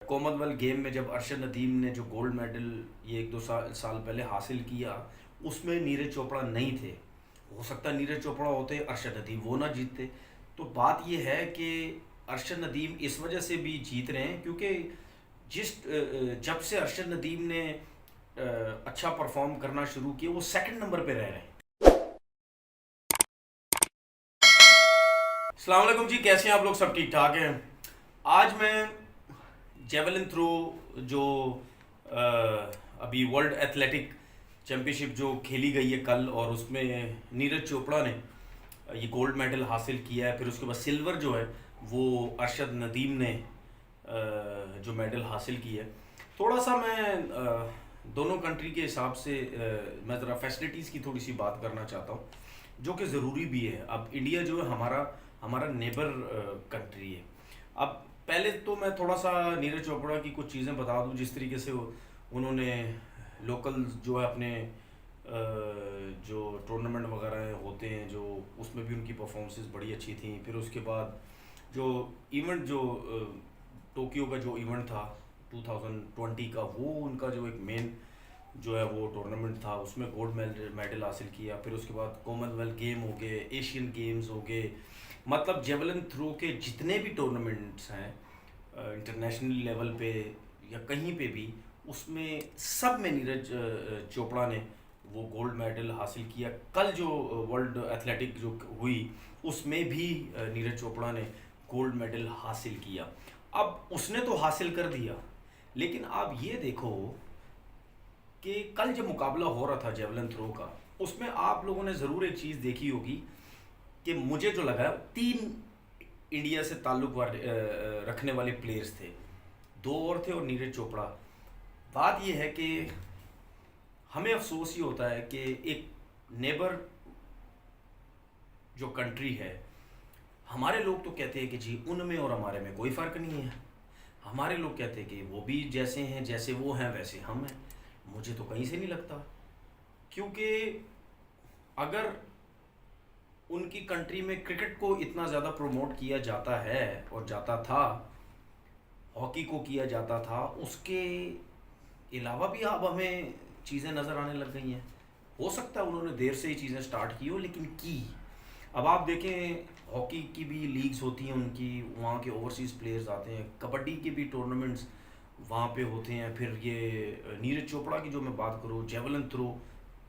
Commonwealth game में जब अरशद नदीम ने जो गोल्ड मेडल ये एक दो साल पहले हासिल किया, उसमें नीरज चोपड़ा नहीं थे। हो सकता है नीरज चोपड़ा होते, अरशद नदीम वो ना जीतते। तो बात ये है कि अरशद नदीम इस वजह से भी जीत रहे हैं क्योंकि जब से अरशद नदीम ने अच्छा परफॉर्म करना शुरू किया, वो सेकंड नंबर पे रह रहे हैं। अस्सलाम वालेकुम जी, कैसे हैं आप लोग? सब ठीक ठाक हैं। आज मैं जेवलिन थ्रो जो अभी वर्ल्ड एथलेटिक चैम्पियनशिप जो खेली गई है कल, और उसमें नीरज चोपड़ा ने ये गोल्ड मेडल हासिल किया है। फिर उसके बाद सिल्वर जो है वो अरशद नदीम ने जो मेडल हासिल किया है। थोड़ा सा मैं दोनों कंट्री के हिसाब से मैं ज़रा फैसिलिटीज़ की थोड़ी सी बात करना चाहता हूँ, जो कि ज़रूरी भी है। अब इंडिया जो है हमारा हमारा नेबर कंट्री है। अब पहले तो मैं थोड़ा सा नीरज चोपड़ा की कुछ चीज़ें बता दूं, जिस तरीके से उन्होंने लोकल जो है अपने जो टूर्नामेंट वगैरह होते हैं जो, उसमें भी उनकी परफॉर्मेंसेस बड़ी अच्छी थी। फिर उसके बाद जो इवेंट जो टोक्यो का जो इवेंट था 2020 का, वो उनका जो एक मेन जो है वो टूर्नामेंट था, उसमें गोल्ड मेडल हासिल किया। फिर उसके बाद कॉमनवेल्थ गेम हो गए, एशियन गेम्स हो गए, मतलब जेवलिन थ्रो के जितने भी टूर्नामेंट्स हैं इंटरनेशनल लेवल पे या कहीं पे भी, उसमें सब में नीरज चोपड़ा ने वो गोल्ड मेडल हासिल किया। कल जो वर्ल्ड एथलेटिक जो हुई, उसमें भी नीरज चोपड़ा ने गोल्ड मेडल हासिल किया। अब उसने तो हासिल कर दिया, लेकिन आप ये देखो कि कल जब मुकाबला हो रहा था जेवलिन थ्रो का, उसमें आप लोगों ने ज़रूर एक चीज़ देखी होगी कि मुझे जो लगा, तीन इंडिया से ताल्लुक रखने वाले प्लेयर्स थे। दो और थे और नीरज चोपड़ा। बात यह है कि हमें अफसोस ये होता है कि एक नेबर जो कंट्री है, हमारे लोग तो कहते हैं कि जी उनमें और हमारे में कोई फ़र्क नहीं है। हमारे लोग कहते हैं कि वो भी जैसे हैं, जैसे वो हैं वैसे हम हैं। मुझे तो कहीं से नहीं लगता, क्योंकि अगर उनकी कंट्री में क्रिकेट को इतना ज़्यादा प्रमोट किया जाता है और जाता था, हॉकी को किया जाता था, उसके अलावा भी अब हमें चीज़ें नज़र आने लग गई हैं। हो सकता है उन्होंने देर से ही चीज़ें स्टार्ट की हो, लेकिन की। अब आप देखें, हॉकी की भी लीग्स होती हैं उनकी, वहाँ के ओवरसीज़ प्लेयर्स आते हैं। कबड्डी के भी टूर्नामेंट्स वहाँ पे होते हैं। फिर ये नीरज चोपड़ा की जो मैं बात करूँ, जेवलिन थ्रो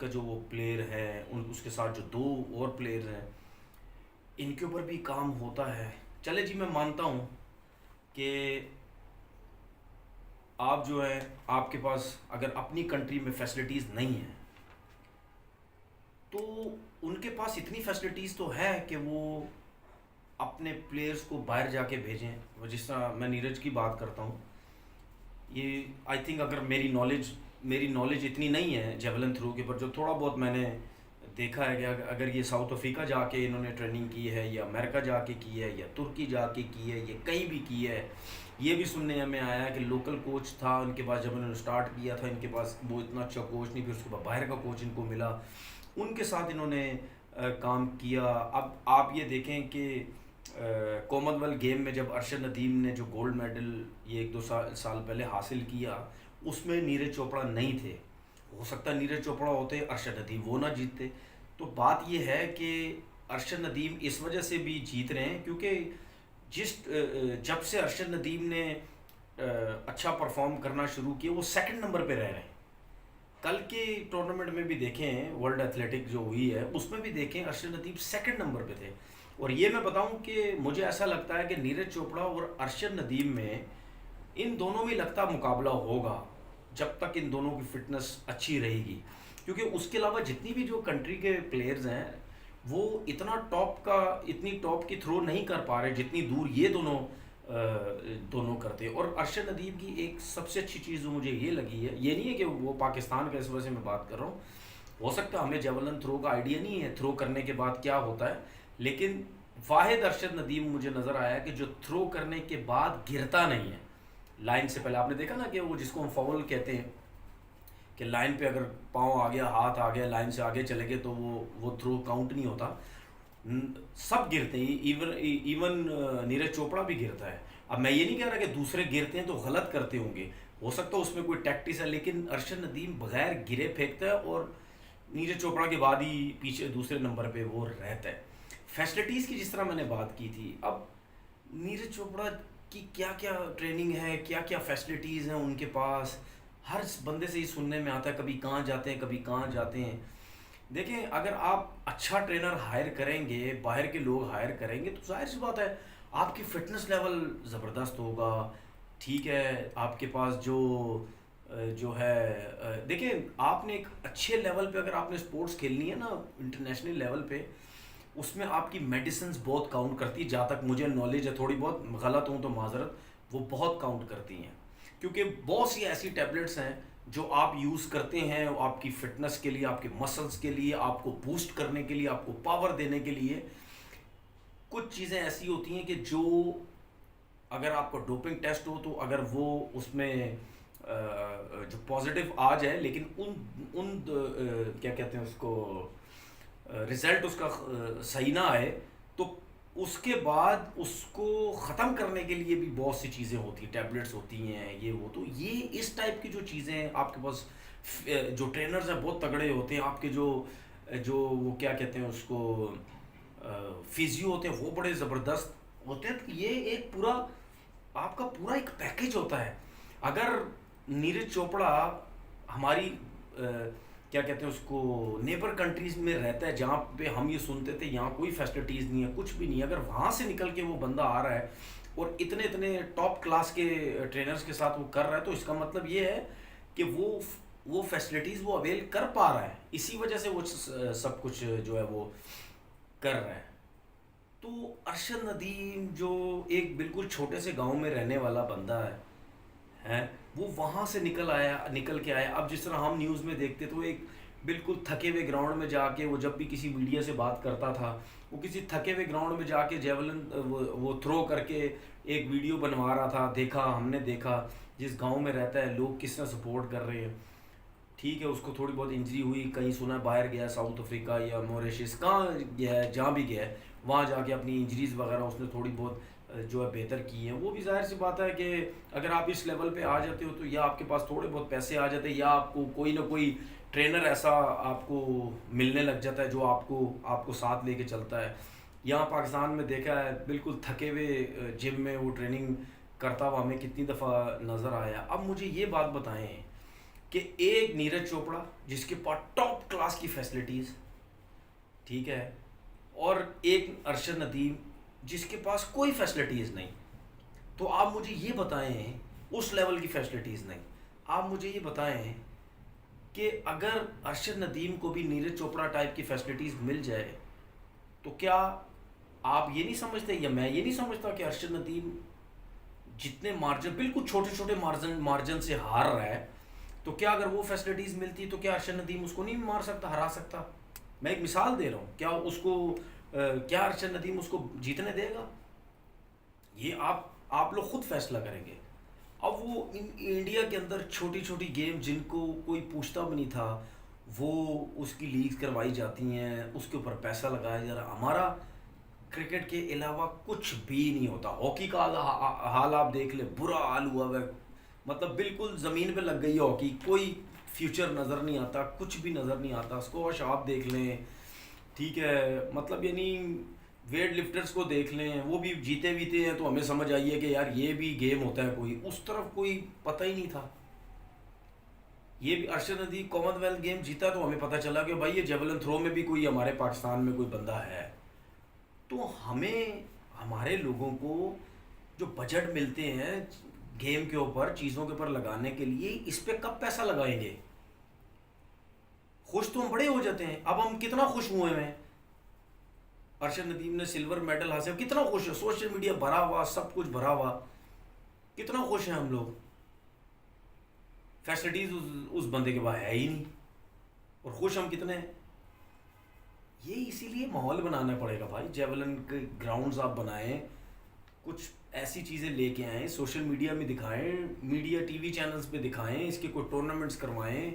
का जो वो प्लेयर है, उसके साथ जो दो और प्लेयर्स हैं, इनके ऊपर भी काम होता है। चले जी, मैं मानता हूँ कि आप जो है, आपके पास अगर अपनी कंट्री में फैसिलिटीज़ नहीं है, तो उनके पास इतनी फैसिलिटीज़ तो है कि वो अपने प्लेयर्स को बाहर जाके भेजें। जिस तरह मैं नीरज की बात करता हूँ, ये आई थिंक, अगर मेरी नॉलेज इतनी नहीं है जेवलिन थ्रो के, पर जो थोड़ा बहुत मैंने देखा है कि अगर ये साउथ अफ्रीका जाके इन्होंने ट्रेनिंग की है, या अमेरिका जाके की है, या तुर्की जाके की है, या कहीं भी की है। ये भी सुनने में आया है कि लोकल कोच था उनके पास जब उन्होंने स्टार्ट किया था, इनके पास वो इतना अच्छा कोच नहीं, फिर उसके बाद बाहर का कोच इनको मिला, उनके साथ इन्होंने काम किया। अब आप ये देखें कि कॉमनवेल्थ गेम में जब अरशद नदीम ने जो गोल्ड मेडल ये एक दो साल पहले हासिल किया, उसमें नीरज चोपड़ा नहीं थे। हो सकता है नीरज चोपड़ा होते, अरशद नदीम वो ना जीतते। तो बात ये है कि अरशद नदीम इस वजह से भी जीत रहे हैं क्योंकि जब से अरशद नदीम ने अच्छा परफॉर्म करना शुरू किया, वो सेकंड नंबर पे रह रहे हैं। कल के टूर्नामेंट में भी देखें, वर्ल्ड एथलेटिक जो हुई है, उसमें भी देखें अरशद नदीम सेकंड नंबर पे थे। और ये मैं बताऊं कि मुझे ऐसा लगता है कि नीरज चोपड़ा और अरशद नदीम में, इन दोनों में लगता मुकाबला होगा जब तक इन दोनों की फिटनेस अच्छी रहेगी। क्योंकि उसके अलावा जितनी भी जो कंट्री के प्लेयर्स हैं, वो इतनी टॉप की थ्रो नहीं कर पा रहे जितनी दूर ये दोनों करते हैं। और अरशद नदीम की एक सबसे अच्छी चीज़ जो मुझे ये लगी है, ये नहीं है कि वो पाकिस्तान का, इस वजह से मैं बात कर रहा हूँ, हो सकता है हमें जेवलिन थ्रो का आइडिया नहीं है थ्रो करने के बाद क्या होता है, लेकिन वाहिद अरशद नदीम मुझे नज़र आया कि जो थ्रो करने के बाद गिरता नहीं है लाइन से पहले। आपने देखा ना कि वो जिसको हम फाउल कहते हैं, कि लाइन पे अगर पाँव आ गया, हाथ आ गया, लाइन से आगे चले गए, तो वो थ्रो काउंट नहीं होता। सब गिरते हैं, इवन इवन नीरज चोपड़ा भी गिरता है। अब मैं ये नहीं कह रहा कि दूसरे गिरते हैं तो गलत करते होंगे, हो सकता है उसमें कोई टैक्टिस है, लेकिन अरशद नदीम बगैर गिरे फेंकता है और नीरज चोपड़ा के बाद ही पीछे दूसरे नंबर पे वो रहता है। फैसिलिटीज़ की जिस तरह मैंने बात की थी, अब नीरज चोपड़ा की क्या क्या ट्रेनिंग है, क्या क्या फैसिलिटीज़ हैं उनके पास, हर बंदे से ही सुनने में आता है कभी कहाँ जाते हैं कभी कहाँ जाते हैं। देखें, अगर आप अच्छा ट्रेनर हायर करेंगे, बाहर के लोग हायर करेंगे, तो जाहिर सी बात है आपकी फिटनेस लेवल ज़बरदस्त होगा। ठीक है, आपके पास जो है देखिए, आपने एक अच्छे लेवल पे अगर आपने स्पोर्ट्स खेलनी है ना इंटरनेशनल लेवल पे, उसमें आपकी मेडिसिन बहुत काउंट करती है। जहाँ तक मुझे नॉलेज है, थोड़ी बहुत गलत हूँ तो माजरत, वो बहुत काउंट करती हैं, क्योंकि बहुत सी ऐसी टैबलेट्स हैं जो आप यूज़ करते हैं आपकी फ़िटनेस के लिए, आपके मसल्स के लिए, आपको बूस्ट करने के लिए, आपको पावर देने के लिए। कुछ चीज़ें ऐसी होती हैं कि जो अगर आपका डोपिंग टेस्ट हो तो अगर वो उसमें जो पॉजिटिव आ जाए, लेकिन उन उन क्या कहते हैं उसको, रिज़ल्ट उसका सही ना आए, तो उसके बाद उसको ख़त्म करने के लिए भी बहुत सी चीज़ें होती हैं, टैबलेट्स होती हैं, ये वो। तो ये इस टाइप की जो चीज़ें आपके पास, जो ट्रेनर्स हैं बहुत तगड़े होते हैं आपके, जो जो वो क्या कहते हैं उसको, फिजियो होते हैं, वो बड़े ज़बरदस्त होते हैं। तो ये एक पूरा आपका पूरा एक पैकेज होता है। अगर नीरज चोपड़ा हमारी क्या कहते हैं उसको, नेबर कंट्रीज में रहता है जहाँ पे हम ये सुनते थे यहाँ कोई फैसिलिटीज़ नहीं है, कुछ भी नहीं है, अगर वहाँ से निकल के वो बंदा आ रहा है और इतने इतने टॉप क्लास के ट्रेनर्स के साथ वो कर रहा है, तो इसका मतलब ये है कि वो फैसिलिटीज़ वो अवेल कर पा रहा है, इसी वजह से वो सब कुछ जो है वो कर रहा है। तो अरशद नदीम जो एक बिल्कुल छोटे से गांव में रहने वाला बंदा है, वो वहाँ से निकल के आया। अब जिस तरह हम न्यूज़ में देखते, तो एक बिल्कुल थके हुए ग्राउंड में जाके, वो जब भी किसी मीडिया से बात करता था, वो किसी थके हुए ग्राउंड में जाके जेवलिन वो थ्रो करके एक वीडियो बनवा रहा था। देखा, हमने देखा जिस गांव में रहता है लोग किस तरह सपोर्ट कर रहे हैं। ठीक है, उसको थोड़ी बहुत इंजरी हुई, कहीं सुना बाहर गया, साउथ अफ्रीका या मॉरिशस, कहाँ गया है, जहाँ भी गया है, वहाँ जाके अपनी इंजरीज वगैरह उसने थोड़ी बहुत जो है बेहतर की हैं। वो भी जाहिर सी बात है कि अगर आप इस लेवल पे आ जाते हो, तो या आपके पास थोड़े बहुत पैसे आ जाते हैं, या आपको कोई ना कोई ट्रेनर ऐसा आपको मिलने लग जाता है जो आपको आपको साथ लेके चलता है। यहाँ पाकिस्तान में देखा है, बिल्कुल थके हुए जिम में वो ट्रेनिंग करता हुआ हमें कितनी दफ़ा नज़र आया। अब मुझे ये बात बताएं कि एक नीरज चोपड़ा जिसके पास टॉप क्लास की फैसिलिटीज़, ठीक है, और एक अरशद नदीम जिसके पास कोई फैसिलिटीज़ नहीं, तो आप मुझे ये बताएं, उस लेवल की फैसिलिटीज़ नहीं, आप मुझे ये बताएं कि अगर अरशद नदीम को भी नीरज चोपड़ा टाइप की फैसिलिटीज़ मिल जाए, तो क्या आप ये नहीं समझते, या मैं ये नहीं समझता कि अरशद नदीम जितने मार्जिन, बिल्कुल छोटे छोटे मार्जिन से हार रहा है, तो क्या अगर वो फैसिलिटीज़ मिलती तो क्या अरशद नदीम उसको नहीं मार सकता, हरा सकता? मैं एक मिसाल दे रहा हूँ, क्या उसको क्या अरशद नदीम उसको जीतने देगा? ये आप लोग खुद फैसला करेंगे। अब वो इंडिया के अंदर छोटी छोटी गेम जिनको कोई पूछता भी नहीं था, वो उसकी लीग्स करवाई जाती हैं, उसके ऊपर पैसा लगाया जा रहा है। हमारा क्रिकेट के अलावा कुछ भी नहीं होता। हॉकी का हाल आप देख ले, बुरा हाल हुआ है, मतलब बिल्कुल ज़मीन पे लग गई है हॉकी, कोई फ्यूचर नज़र नहीं आता, कुछ भी नज़र नहीं आता। स्क्वॉश आप देख लें, ठीक है, मतलब यानी वेट लिफ्टर्स को देख लें, वो भी जीते बीते हैं तो हमें समझ आई है कि यार ये भी गेम होता है, कोई उस तरफ कोई पता ही नहीं था। ये भी अरशद नदीम कॉमनवेल्थ गेम जीता तो हमें पता चला कि भाई ये जेवलिन थ्रो में भी कोई हमारे पाकिस्तान में कोई बंदा है। तो हमें, हमारे लोगों को जो बजट मिलते हैं गेम के ऊपर, चीज़ों के ऊपर लगाने के लिए, इस पे कब पैसा लगाएंगे? खुश तो हम बड़े हो जाते हैं। अब हम कितना खुश हुए हैं, अरशद नदीम ने सिल्वर मेडल हासिल, कितना खुश है, सोशल मीडिया भरा हुआ, सब कुछ भरा हुआ, कितना खुश हैं हम लोग। फैसिलिटीज उस बंदे के पास है ही नहीं, और खुश हम कितने हैं। ये इसीलिए माहौल बनाना पड़ेगा भाई, जेवलिन के ग्राउंड्स आप बनाएं, कुछ ऐसी चीज़ें लेके आएँ, सोशल मीडिया में दिखाएं, मीडिया टीवी चैनल्स पे दिखाएं, इसके कोई टूर्नामेंट्स करवाएं।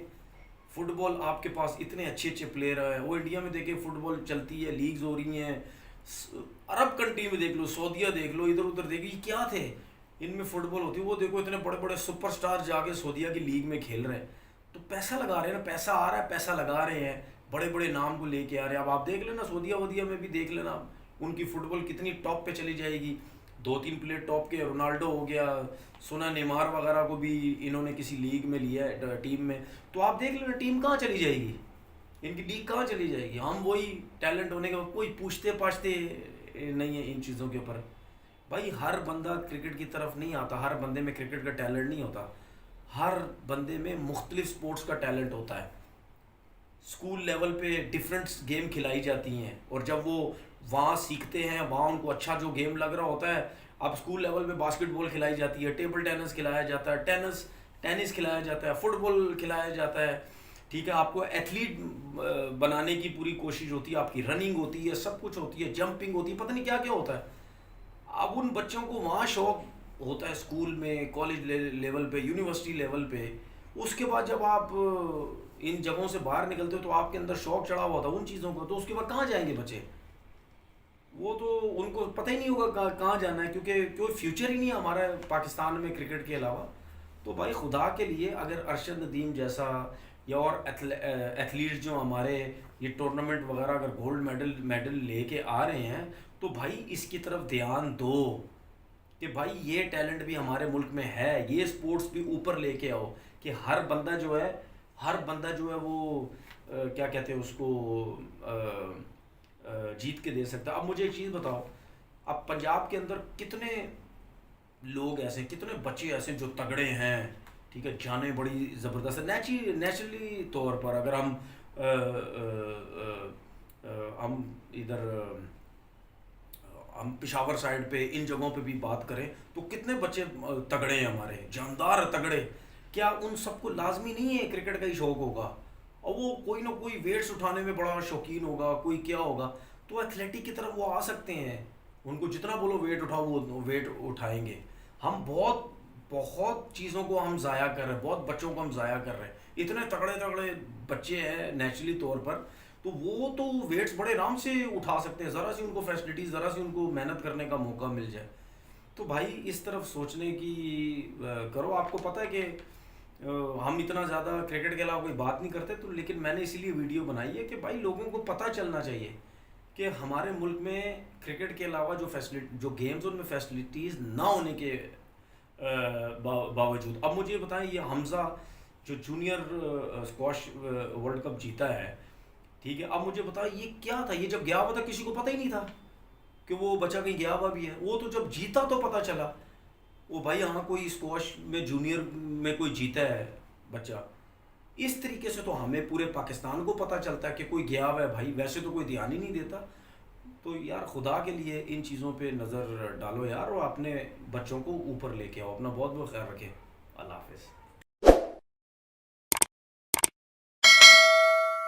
फुटबॉल आपके पास इतने अच्छे अच्छे प्लेयर हैं, वो इंडिया में देखें फुटबॉल चलती है, लीग्स हो रही हैं, अरब कंट्री में देख लो, सऊदीया देख लो, इधर उधर देख लो, ये क्या थे? इनमें फुटबॉल होती है, वो देखो इतने बड़े बड़े सुपरस्टार जाके सऊदीया की लीग में खेल रहे हैं। तो पैसा लगा रहे हैं ना, पैसा आ रहा है, पैसा लगा रहे हैं, बड़े बड़े नाम को लेके आ रहे हैं। अब आप देख लेना सऊदीया वूदिया में भी देख लेना आप, उनकी फुटबॉल कितनी टॉप पे चली जाएगी। दो तीन प्लेयर टॉप के, रोनाल्डो हो गया, सुना नेमार वगैरह को भी इन्होंने किसी लीग में लिया है टीम में। तो आप देख लेना टीम कहाँ चली जाएगी, इनकी लीग कहाँ चली जाएगी। हम वही टैलेंट होने के बाद कोई पूछते पाछते नहीं है इन चीज़ों के ऊपर। भाई हर बंदा क्रिकेट की तरफ नहीं आता, हर बंदे में क्रिकेट का टैलेंट नहीं होता, हर बंदे में मुख्तलिफ स्पोर्ट्स का टैलेंट होता है। स्कूल लेवल पे डिफरेंट गेम खिलाई जाती हैं, और जब वो वहाँ सीखते हैं, वहाँ उनको अच्छा जो गेम लग रहा होता है। अब स्कूल लेवल पे बास्केटबॉल खिलाई जाती है, टेबल टेनिस खिलाया जाता है, टेनिस खिलाया जाता है, फुटबॉल खिलाया जाता है, ठीक है। आपको एथलीट बनाने की पूरी कोशिश होती है, आपकी रनिंग होती है, सब कुछ होती है, जंपिंग होती है, पता नहीं क्या क्या होता है। अब उन बच्चों को वहाँ शौक होता है स्कूल में, कॉलेज लेवल पे, यूनिवर्सिटी लेवल पे। उसके बाद जब आप इन जगहों से बाहर निकलते हो तो आपके अंदर शौक चढ़ा हुआ था उन चीज़ों का, तो उसके बाद कहाँ जाएंगे बच्चे? वो तो उनको पता ही नहीं होगा कहाँ जाना है, क्योंकि कोई फ्यूचर ही नहीं है हमारा पाकिस्तान में क्रिकेट के अलावा। तो भाई खुदा के लिए अगर अरशद नदीम जैसा या और एथलीट जो हमारे ये टूर्नामेंट वगैरह अगर गोल्ड मेडल मेडल लेके आ रहे हैं, तो भाई इसकी तरफ ध्यान दो कि भाई ये टैलेंट भी हमारे मुल्क में है, ये स्पोर्ट्स भी ऊपर लेके आओ कि हर बंदा जो है, हर बंदा जो है वो क्या कहते हैं उसको, जीत के दे सकता है। अब मुझे एक चीज़ बताओ, अब पंजाब के अंदर कितने लोग ऐसे, कितने बच्चे ऐसे जो तगड़े हैं, ठीक है, जाने बड़ी ज़बरदस्त है। नेचुरली तौर पर अगर हम इधर हम पिशावर साइड पे इन जगहों पे भी बात करें तो कितने बच्चे तगड़े हैं हमारे, जानदार तगड़े। क्या उन सबको लाजमी नहीं है क्रिकेट का ही शौक होगा, और वो कोई ना कोई वेट्स उठाने में बड़ा शौकीन होगा, कोई क्या होगा, तो एथलेटिक की तरफ वो आ सकते हैं। उनको जितना बोलो वेट उठाओ वो वेट उठाएंगे। हम बहुत बहुत चीज़ों को हम ज़ाया कर रहे हैं, बहुत बच्चों को हम ज़ाया कर रहे हैं। इतने तगड़े तगड़े बच्चे हैं नेचुरली तौर पर, तो वो तो वेट्स बड़े आराम से उठा सकते हैं, ज़रा सी उनको फैसिलिटीज़, ज़रा सी उनको मेहनत करने का मौका मिल जाए। तो भाई इस तरफ सोचने की करो। आपको पता है कि हम इतना ज़्यादा क्रिकेट के अलावा कोई बात नहीं करते, तो लेकिन मैंने इसीलिए वीडियो बनाई है कि भाई लोगों को पता चलना चाहिए कि हमारे मुल्क में क्रिकेट के अलावा जो फैसिलिटी, जो गेम्स उनमें फैसिलिटीज़ ना होने के बावजूद। अब मुझे बताएं, ये हमज़ा जो जूनियर स्क्वाश वर्ल्ड कप जीता है, ठीक है, अब मुझे बताओ ये क्या था? ये जब गया हुआ था किसी को पता ही नहीं था कि वो बच्चा कहीं गया हुआ भी है। वो तो जब जीता तो पता चला, वो भाई हाँ कोई स्क्वाश में जूनियर में कोई जीता है बच्चा। इस तरीके से तो हमें पूरे पाकिस्तान को पता चलता है कि कोई गया हुआ है भाई, वैसे तो कोई ध्यान ही नहीं देता। तो यार खुदा के लिए इन चीज़ों पे नज़र डालो यार, और अपने बच्चों को ऊपर लेके आओ। अपना बहुत बहुत ख्याल रखें। अल्लाह हाफिज़।